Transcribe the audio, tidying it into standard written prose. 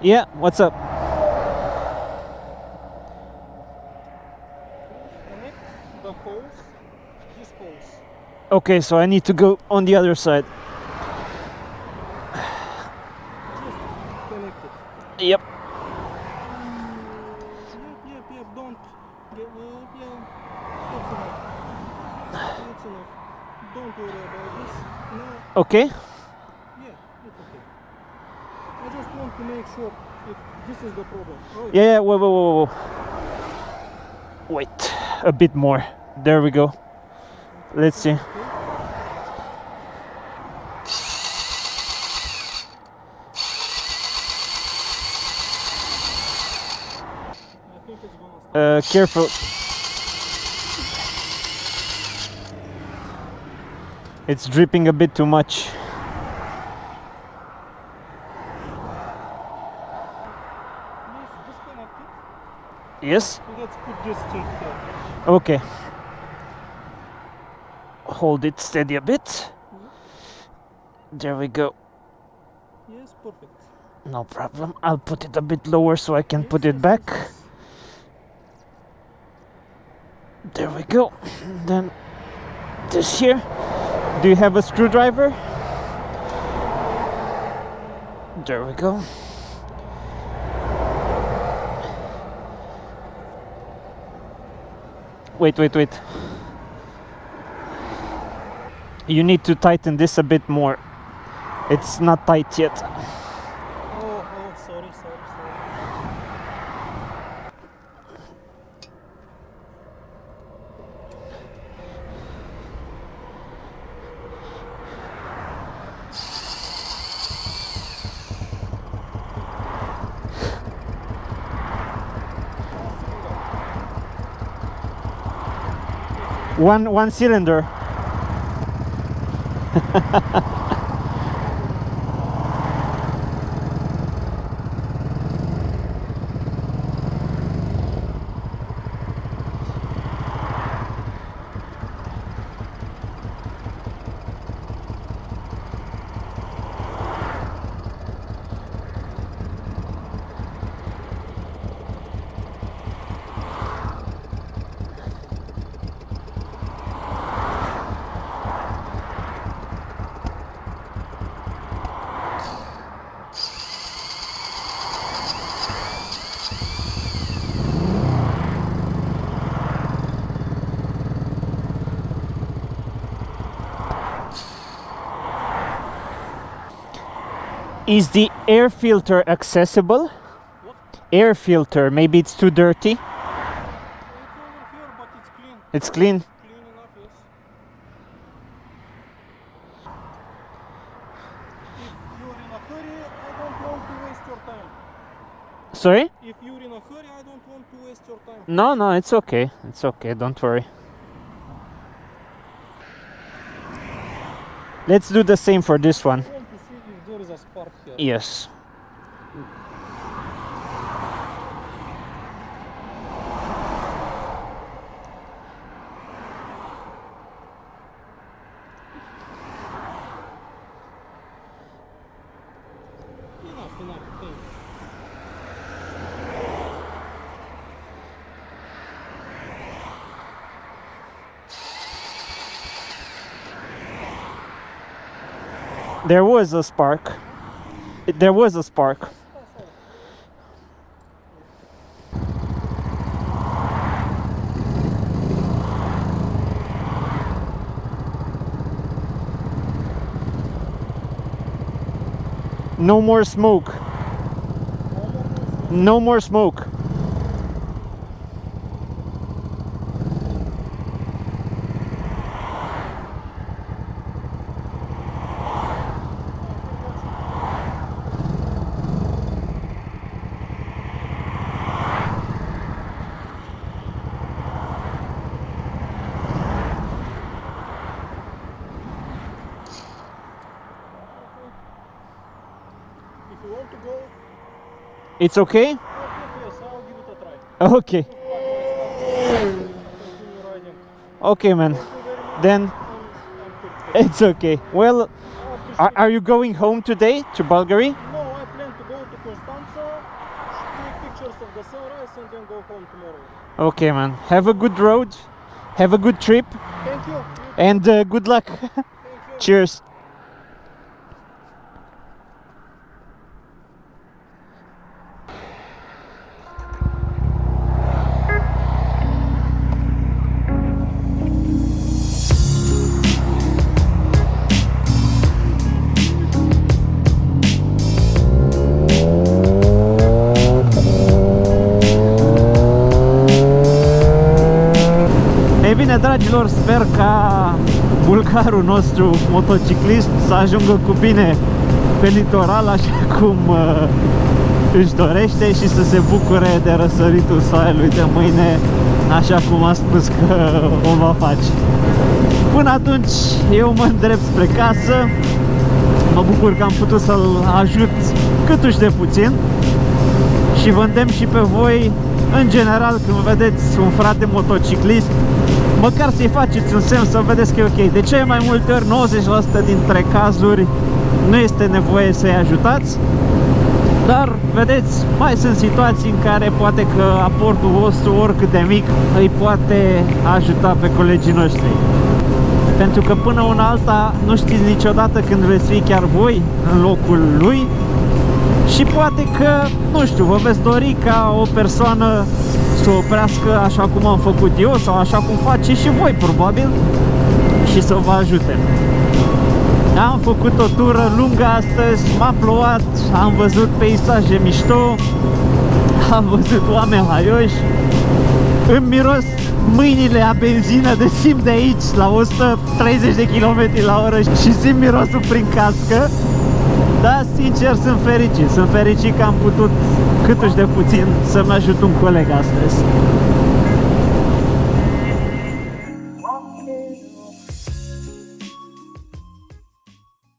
Yeah, what's up? Connect the hose, this hose. Okay, so I need to go on the other side. Just connect it. Yep. Yep, don't get, yeah, that's enough. That's enough. Don't worry about this. No, Okay. yeah, it's okay. I just want to make sure if this is the problem. Oh, Yeah, whoa. Wait, a bit more. There we go. Let's see. okay. I think it's gonna stop. Careful. It's dripping a bit too much. Please disconnect it. Yes? Let's put this thing here. Okay. Hold it steady a bit. There we go. Yes, perfect. No problem. I'll put it a bit lower so I can Yes, put it yes, back. yes. There we go. Then this here. Do you have a screwdriver? There we go. Wait. You need to tighten this a bit more. It's not tight yet. Oh, sorry. One cylinder. Is the air filter accessible? What? Air filter, maybe it's too dirty. It's over here, but it's clean. It's clean. Clean enough, yes. If you're in a hurry, I don't want to waste your time. Sorry? If you're in a hurry, I don't want to waste your time. No, it's okay. It's okay, don't worry. Let's do the same for this one. I want to see if there is a spark here. Yes. Enough, thank you. There was a spark. There was a spark. No more smoke. No more smoke. If you want to go, It's okay? yes, I'll give it a try. Okay. Continue riding. Okay, man. Thank you very much. Then I'm good. it's okay. Well, I appreciate are you going home today to Bulgaria? No, I plan to go to Constanța and then go home tomorrow. Okay, man. Have a good road. Have a good trip. Thank you. And good luck. Thank you. Cheers. Ei bine, dragilor, sper ca bulgarul nostru motociclist să ajungă cu bine pe litoral, așa cum își dorește, și să se bucure de răsăritul soarelui de mâine, așa cum a spus că o va face. Până atunci, eu mă îndrept spre casă. Mă bucur că am putut să-l ajut câtuși de puțin și vă îndemn și pe voi, în general, când vedeți un frate motociclist, măcar să-i faceți un semn să vedeți că e ok. De cele mai multe ori, 90% dintre cazuri, nu este nevoie să-i ajutați, dar, vedeți, mai sunt situații în care poate că aportul vostru, oricât de mic, îi poate ajuta pe colegii noștri. Pentru că până una alta nu știți niciodată când veți fi chiar voi în locul lui și poate că, nu știu, vă veți dori ca o persoană să oprească așa cum am făcut eu sau așa cum faceți și voi, probabil, și să vă ajute. Am făcut o tură lungă astăzi, m-a plouat, am văzut peisaje mișto, am văzut oameni haioși, îmi miros mâinile a benzină de simt de aici la 130 de km la oră și simt mirosul prin cască. Dar, sincer, sunt fericit că am putut câtuși de puțin să-mi ajut un coleg astăzi.